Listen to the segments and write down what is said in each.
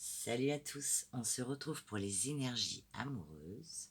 Salut à tous, on se retrouve pour les énergies amoureuses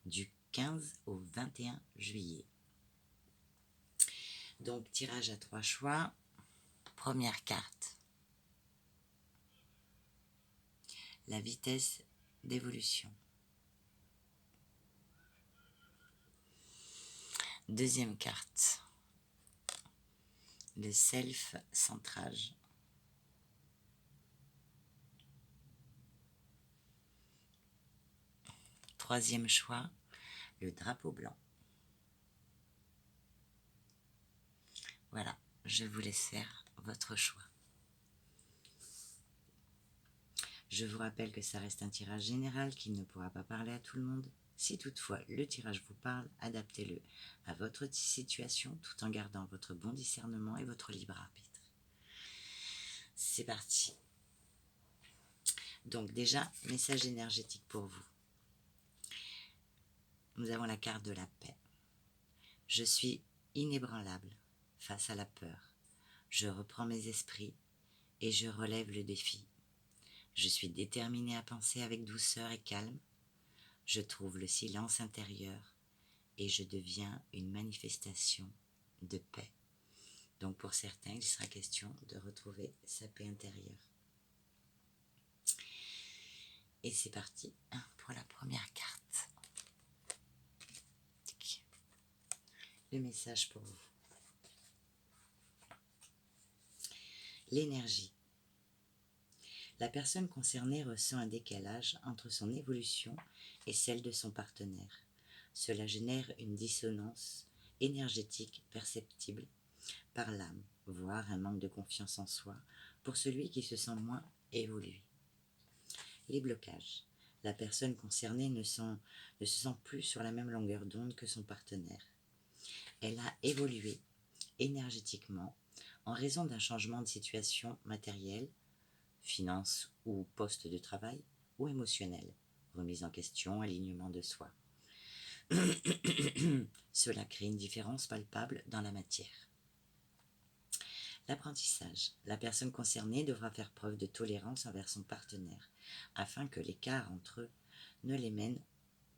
du 15 au 21 juillet. Donc tirage à 3 choix. Première carte. La vitesse d'évolution. Deuxième carte. Le self-centrage. Troisième choix, le drapeau blanc. Voilà, je vous laisse faire votre choix. Je vous rappelle que ça reste un tirage général qui ne pourra pas parler à tout le monde. Si toutefois le tirage vous parle, adaptez-le à votre situation tout en gardant votre bon discernement et votre libre arbitre. C'est parti. Donc déjà, message énergétique pour vous. Nous avons la carte de la paix. Je suis inébranlable face à la peur. Je reprends mes esprits et je relève le défi. Je suis déterminée à penser avec douceur et calme. Je trouve le silence intérieur et je deviens une manifestation de paix. Donc pour certains, il sera question de retrouver sa paix intérieure. Et c'est parti pour la première carte. Le message pour vous. L'énergie. La personne concernée ressent un décalage entre son évolution et celle de son partenaire. Cela génère une dissonance énergétique perceptible par l'âme, voire un manque de confiance en soi pour celui qui se sent moins évolué. Les blocages. La personne concernée ne se sent plus sur la même longueur d'onde que son partenaire. Elle a évolué énergétiquement en raison d'un changement de situation matérielle, finance ou poste de travail, ou émotionnel, remise en question, alignement de soi. Cela crée une différence palpable dans la matière. L'apprentissage. La personne concernée devra faire preuve de tolérance envers son partenaire, afin que l'écart entre eux ne les mène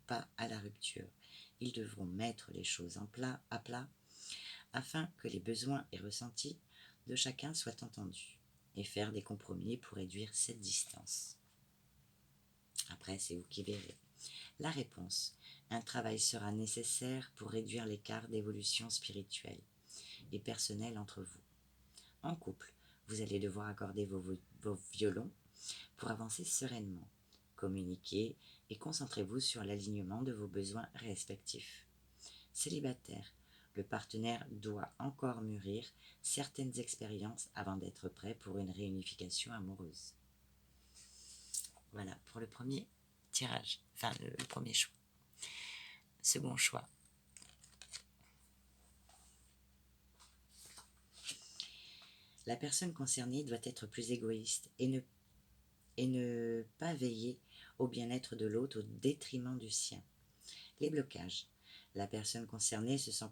pas à la rupture. Ils devront mettre les choses à plat, afin que les besoins et ressentis de chacun soient entendus, et faire des compromis pour réduire cette distance. Après, c'est vous qui verrez. La réponse. Un travail sera nécessaire pour réduire l'écart d'évolution spirituelle et personnelle entre vous. En couple, vous allez devoir accorder vos violons pour avancer sereinement. Communiquez et concentrez-vous sur l'alignement de vos besoins respectifs. Célibataire, le partenaire doit encore mûrir certaines expériences avant d'être prêt pour une réunification amoureuse. Voilà pour le premier tirage, enfin le premier choix. Second choix. La personne concernée doit être plus égoïste et ne pas veiller au bien-être de l'autre au détriment du sien. Les blocages. La personne concernée se sent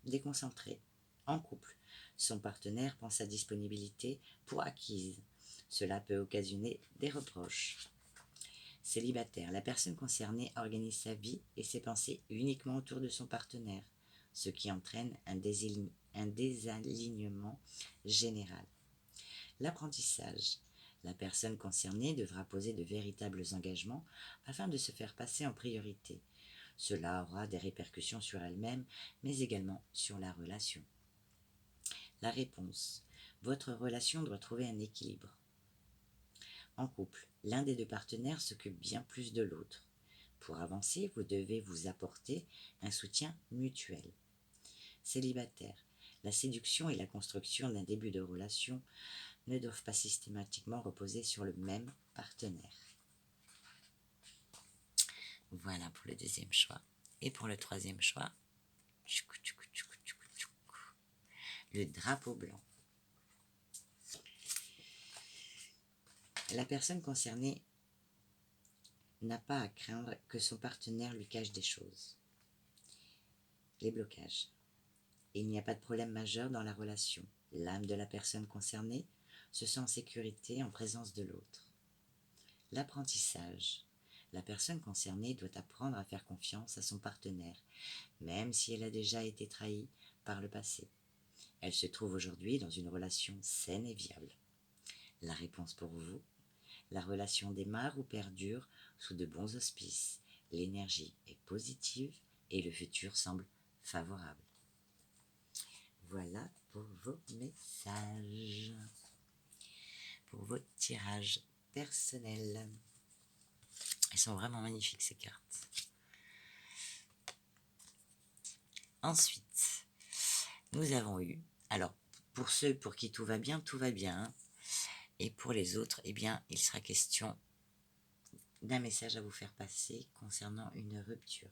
déconcentrée. En couple, son partenaire prend sa disponibilité pour acquise. Cela peut occasionner des reproches. Célibataire, la personne concernée organise sa vie et ses pensées uniquement autour de son partenaire, ce qui entraîne un désalignement général. L'apprentissage. La personne concernée devra poser de véritables engagements afin de se faire passer en priorité. Cela aura des répercussions sur elle-même, mais également sur la relation. La réponse. Votre relation doit trouver un équilibre. En couple, l'un des deux partenaires s'occupe bien plus de l'autre. Pour avancer, vous devez vous apporter un soutien mutuel. Célibataire, la séduction et la construction d'un début de relation ne doivent pas systématiquement reposer sur le même partenaire. Voilà pour le deuxième choix. Et pour le troisième choix, le drapeau blanc. La personne concernée n'a pas à craindre que son partenaire lui cache des choses. Les blocages. Il n'y a pas de problème majeur dans la relation. L'âme de la personne concernée se sent en sécurité en présence de l'autre. L'apprentissage. La personne concernée doit apprendre à faire confiance à son partenaire, même si elle a déjà été trahie par le passé. Elle se trouve aujourd'hui dans une relation saine et viable. La réponse pour vous: la relation démarre ou perdure sous de bons auspices. L'énergie est positive et le futur semble favorable. Voilà pour vos messages, pour vos tirages personnels. Elles sont vraiment magnifiques ces cartes. Ensuite, nous avons eu, alors pour ceux pour qui tout va bien, et pour les autres, eh bien, il sera question d'un message à vous faire passer concernant une rupture.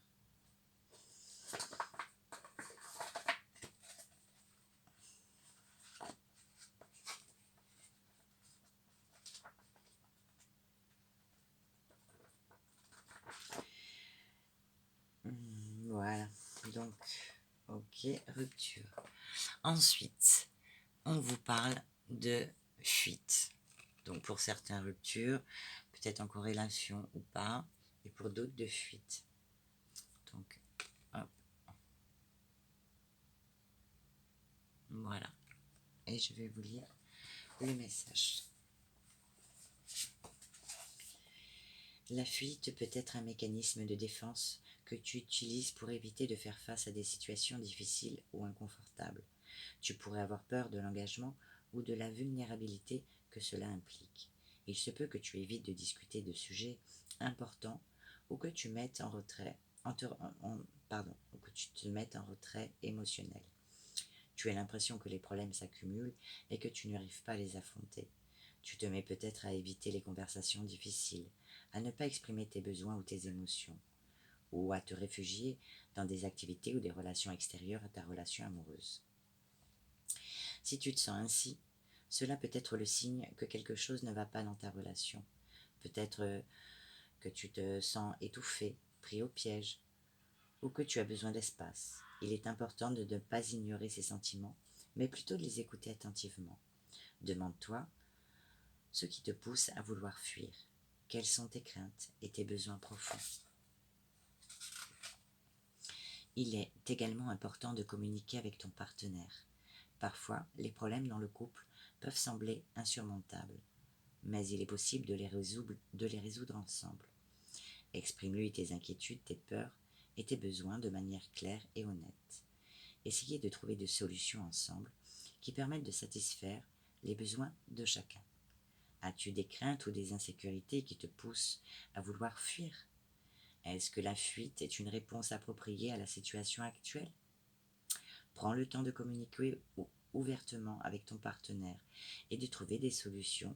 Voilà, donc, ok, rupture. Ensuite, on vous parle de fuite. Donc pour certaines ruptures, peut-être en corrélation ou pas, et pour d'autres de fuite. Donc, hop. Voilà. Et je vais vous lire le message. La fuite peut être un mécanisme de défense que tu utilises pour éviter de faire face à des situations difficiles ou inconfortables. Tu pourrais avoir peur de l'engagement ou de la vulnérabilité que cela implique. Il se peut que tu évites de discuter de sujets importants ou que tu mettes en retrait, ou que tu te mettes en retrait émotionnel. Tu as l'impression que les problèmes s'accumulent et que tu n'arrives pas à les affronter. Tu te mets peut-être à éviter les conversations difficiles, à ne pas exprimer tes besoins ou tes émotions, ou à te réfugier dans des activités ou des relations extérieures à ta relation amoureuse. Si tu te sens ainsi, cela peut être le signe que quelque chose ne va pas dans ta relation. Peut-être que tu te sens étouffé, pris au piège, ou que tu as besoin d'espace. Il est important de ne pas ignorer ces sentiments, mais plutôt de les écouter attentivement. Demande-toi ce qui te pousse à vouloir fuir. Quelles sont tes craintes et tes besoins profonds? Il est également important de communiquer avec ton partenaire. Parfois, les problèmes dans le couple peuvent sembler insurmontables, mais il est possible de les résoudre ensemble. Exprime-lui tes inquiétudes, tes peurs et tes besoins de manière claire et honnête. Essayez de trouver des solutions ensemble qui permettent de satisfaire les besoins de chacun. As-tu des craintes ou des insécurités qui te poussent à vouloir fuir? Est-ce que la fuite est une réponse appropriée à la situation actuelle? Prends le temps de communiquer ouvertement avec ton partenaire et de trouver des solutions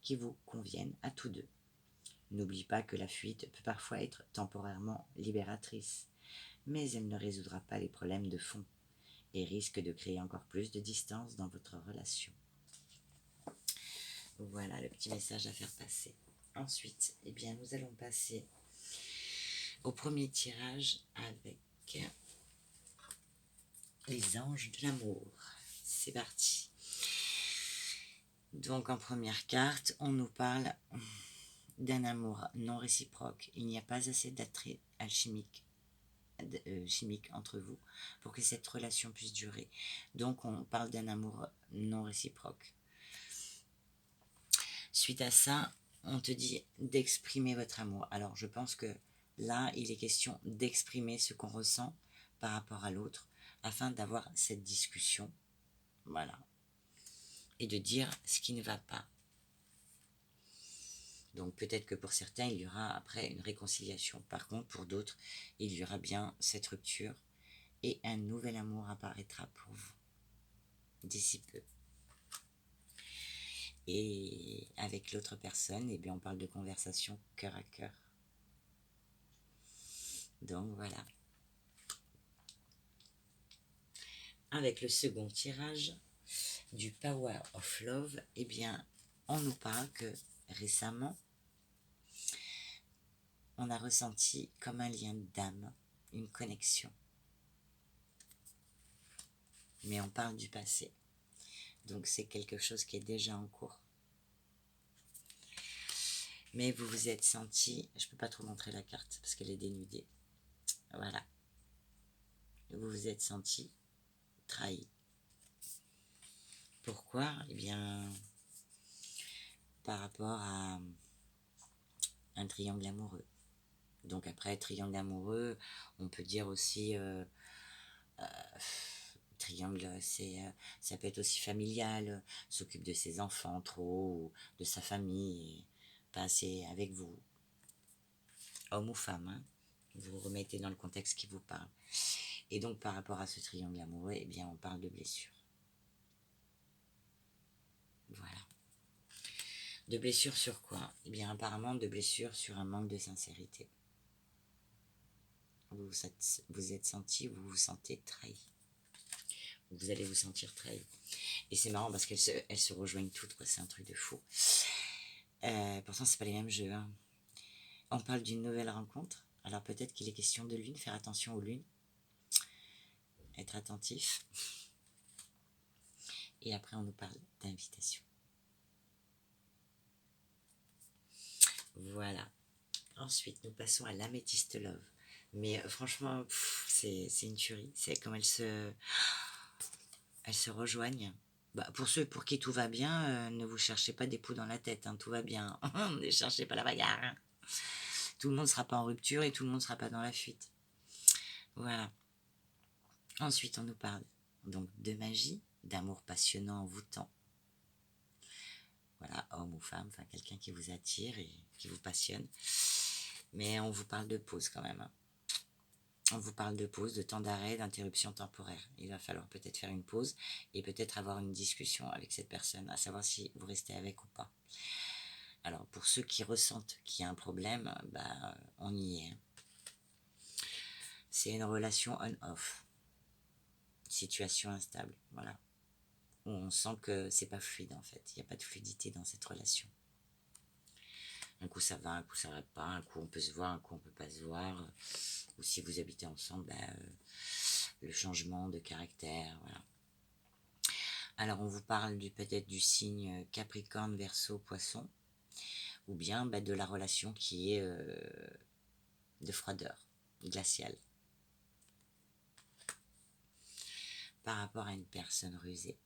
qui vous conviennent à tous deux. N'oublie pas que la fuite peut parfois être temporairement libératrice, mais elle ne résoudra pas les problèmes de fond et risque de créer encore plus de distance dans votre relation. Voilà le petit message à faire passer. Ensuite, eh bien, nous allons passer au premier tirage avec les anges de l'amour. C'est parti. Donc en première carte, on nous parle d'un amour non réciproque. Il n'y a pas assez d'attrait chimique entre vous pour que cette relation puisse durer. Donc on parle d'un amour non réciproque. Suite à ça, on te dit d'exprimer votre amour. Alors je pense que là, il est question d'exprimer ce qu'on ressent par rapport à l'autre afin d'avoir cette discussion. Voilà. Et de dire ce qui ne va pas. Donc peut-être que pour certains, il y aura après une réconciliation. Par contre, pour d'autres, il y aura bien cette rupture et un nouvel amour apparaîtra pour vous d'ici peu. Et avec l'autre personne, eh bien, on parle de conversation cœur à cœur. Donc voilà. Avec le second tirage du Power of Love, eh bien, on nous parle que récemment, on a ressenti comme un lien d'âme, une connexion. Mais on parle du passé. Donc c'est quelque chose qui est déjà en cours. Mais vous vous êtes senti, je ne peux pas trop montrer la carte parce qu'elle est dénudée. Voilà. Vous vous êtes senti trahi. Pourquoi? Eh bien, par rapport à un triangle amoureux. Donc après, triangle amoureux, on peut dire aussi... triangle, ça peut être aussi familial, s'occupe de ses enfants trop, ou de sa famille, et pas assez avec vous. Homme ou femme, hein, vous vous remettez dans le contexte qui vous parle. Et donc par rapport à ce triangle amoureux, eh bien on parle de blessures. Voilà. De blessures sur quoi? Eh bien apparemment de blessures sur un manque de sincérité. Vous vous êtes senti, vous vous sentez trahi. Vous allez vous sentir trahi. Et c'est marrant parce qu'elles se rejoignent toutes, quoi. C'est un truc de fou. Pourtant, c'est pas les mêmes jeux. Hein. On parle d'une nouvelle rencontre. Alors peut-être qu'il est question de lune, faire attention aux lunes. Être attentif. Et après, on nous parle d'invitation. Voilà. Ensuite, nous passons à l'améthyste love. Mais franchement, c'est une tuerie. C'est comme elles se rejoignent. Bah, pour ceux pour qui tout va bien, ne vous cherchez pas des poux dans la tête. Hein, tout va bien. Ne cherchez pas la bagarre. Hein. Tout le monde ne sera pas en rupture et tout le monde ne sera pas dans la fuite. Voilà. Ensuite, on nous parle donc de magie, d'amour passionnant, envoûtant. Voilà, homme ou femme, enfin quelqu'un qui vous attire et qui vous passionne. Mais on vous parle de pause quand même. Hein. On vous parle de pause, de temps d'arrêt, d'interruption temporaire. Il va falloir peut-être faire une pause et peut-être avoir une discussion avec cette personne, à savoir si vous restez avec ou pas. Alors, pour ceux qui ressentent qu'il y a un problème, bah, on y est. C'est une relation on-off. Situation instable, voilà. On sent que c'est pas fluide en fait. Il n'y a pas de fluidité dans cette relation. Un coup ça va, un coup ça va pas, un coup on peut se voir, un coup on peut pas se voir. Ou si vous habitez ensemble, le changement de caractère, voilà. Alors on vous parle peut-être du signe Capricorne, Verseau, Poisson, ou bien de la relation qui est de froideur, glaciale. Par rapport à une personne rusée.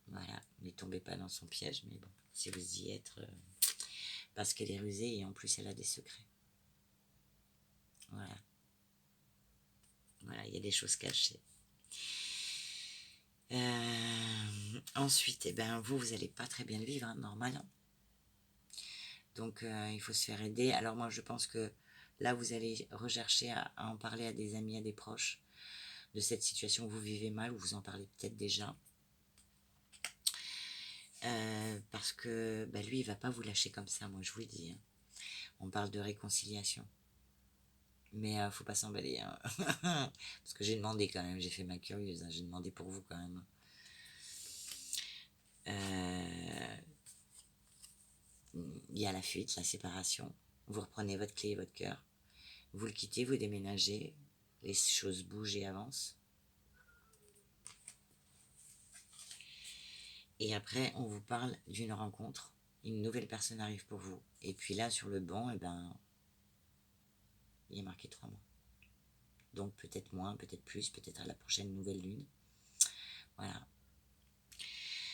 Voilà, ne tombez pas dans son piège, mais bon, si vous y êtes, parce qu'elle est rusée et en plus elle a des secrets. Voilà. Voilà, il y a des choses cachées. Ensuite, eh ben, vous n'allez pas très bien le vivre, hein, normal. Hein. Donc, il faut se faire aider. Alors moi, je pense que là, vous allez rechercher à en parler à des amis, à des proches, de cette situation où vous vivez mal, ou vous en parlez peut-être déjà. Parce que lui, il va pas vous lâcher comme ça, moi, je vous le dis. Hein. On parle de réconciliation. Mais faut pas s'emballer. Hein. Parce que j'ai demandé quand même, j'ai fait ma curieuse, hein, j'ai demandé pour vous quand même. Il y a la fuite, la séparation. Vous reprenez votre clé et votre cœur. Vous le quittez, vous déménagez. Les choses bougent et avancent. Et après, on vous parle d'une rencontre. Une nouvelle personne arrive pour vous. Et puis là, sur le banc, il est marqué 3 mois. Donc peut-être moins, peut-être plus, peut-être à la prochaine nouvelle lune. Voilà.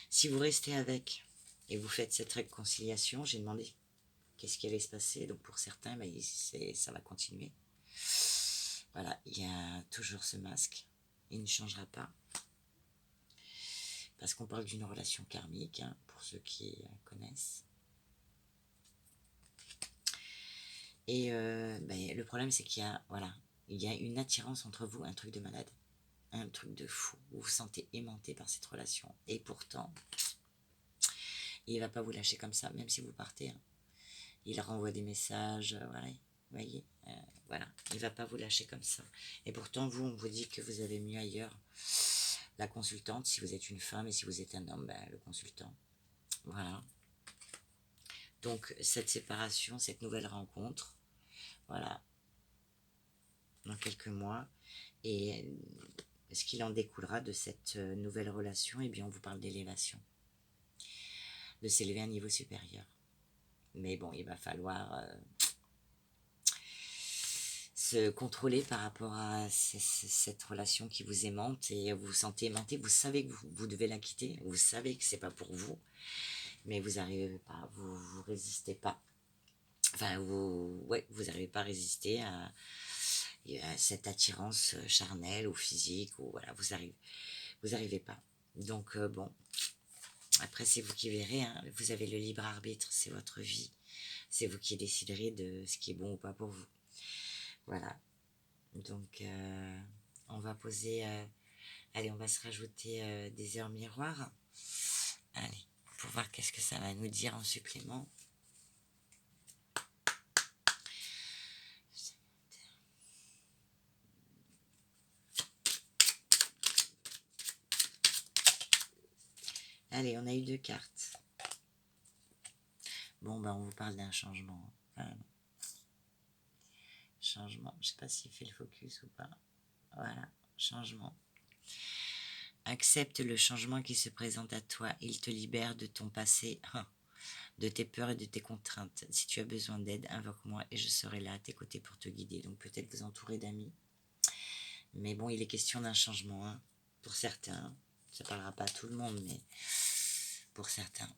Si vous restez avec et vous faites cette réconciliation, j'ai demandé qu'est-ce qui allait se passer. Donc pour certains, ça va continuer. Voilà, il y a toujours ce masque. Il ne changera pas. Parce qu'on parle d'une relation karmique, hein, pour ceux qui connaissent. Et le problème, c'est qu'il y a, il y a une attirance entre vous, un truc de malade, un truc de fou. Vous vous sentez aimanté par cette relation. Et pourtant, il ne va pas vous lâcher comme ça, même si vous partez. Hein. Il renvoie des messages, voilà, vous voyez, voilà, il ne va pas vous lâcher comme ça. Et pourtant, vous, on vous dit que vous avez mieux ailleurs. La consultante, si vous êtes une femme, et si vous êtes un homme, le consultant. Voilà. Donc, cette séparation, cette nouvelle rencontre, voilà, dans quelques mois, et ce qu'il en découlera de cette nouvelle relation, eh bien, on vous parle d'élévation, de s'élever à un niveau supérieur. Mais bon, il va falloir se contrôler par rapport à cette relation qui vous aimante et vous vous sentez aimanté, vous savez que vous devez la quitter, vous savez que c'est pas pour vous, mais vous n'arrivez pas, vous résistez pas. Enfin, vous n'arrivez pas à résister à cette attirance charnelle ou physique, ou voilà, vous arrivez pas. Donc bon, après c'est vous qui verrez, hein, vous avez le libre arbitre, c'est votre vie, c'est vous qui déciderez de ce qui est bon ou pas pour vous. Voilà, donc on va poser, allez, on va se rajouter des heures miroirs, allez, pour voir qu'est-ce que ça va nous dire en supplément. Allez, on a eu 2 cartes. Bon, ben on vous parle d'un changement. Enfin, changement, je sais pas s'il fait le focus ou pas. Voilà, changement. Accepte le changement qui se présente à toi. Il te libère de ton passé, de tes peurs et de tes contraintes. Si tu as besoin d'aide, invoque-moi et je serai là à tes côtés pour te guider. Donc peut-être vous entourer d'amis. Mais bon, il est question d'un changement, hein, pour certains. Ça ne parlera pas à tout le monde, mais pour certains.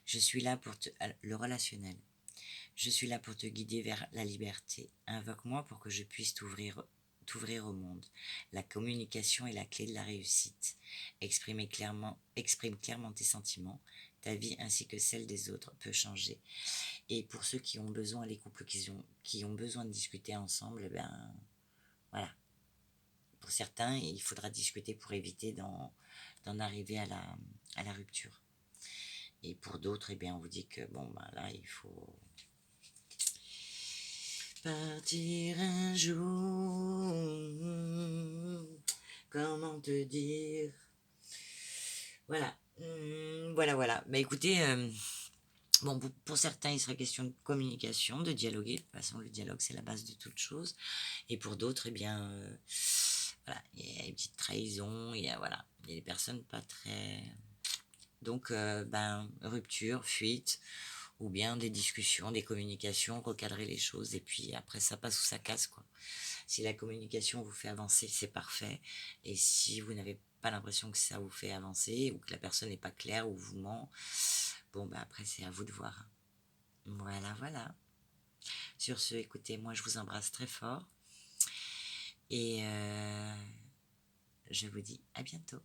Je suis là pour le relationnel. Je suis là pour te guider vers la liberté. Invoque-moi pour que je puisse t'ouvrir au monde. La communication est la clé de la réussite. Exprime clairement tes sentiments. Ta vie ainsi que celle des autres peut changer. Et pour ceux qui ont besoin, les couples qui ont besoin de discuter ensemble, ben voilà. Pour certains, il faudra discuter pour éviter d'en arriver à la rupture. Et pour d'autres, eh bien, on vous dit que bon, ben là, il faut partir un jour. Comment te dire? Voilà. Voilà. Bah écoutez, bon, pour certains, il serait question de communication, de dialoguer. De toute façon, le dialogue, c'est la base de toute chose. Et pour d'autres, eh bien, voilà, il y a une petite trahison, il y a des personnes pas très... Donc, rupture, fuite, ou bien des discussions, des communications, recadrer les choses, et puis après, ça passe ou ça casse, quoi. Si la communication vous fait avancer, c'est parfait. Et si vous n'avez pas l'impression que ça vous fait avancer, ou que la personne n'est pas claire, ou vous ment, bon, après, c'est à vous de voir. Voilà. Sur ce, écoutez, moi, je vous embrasse très fort. Et je vous dis à bientôt.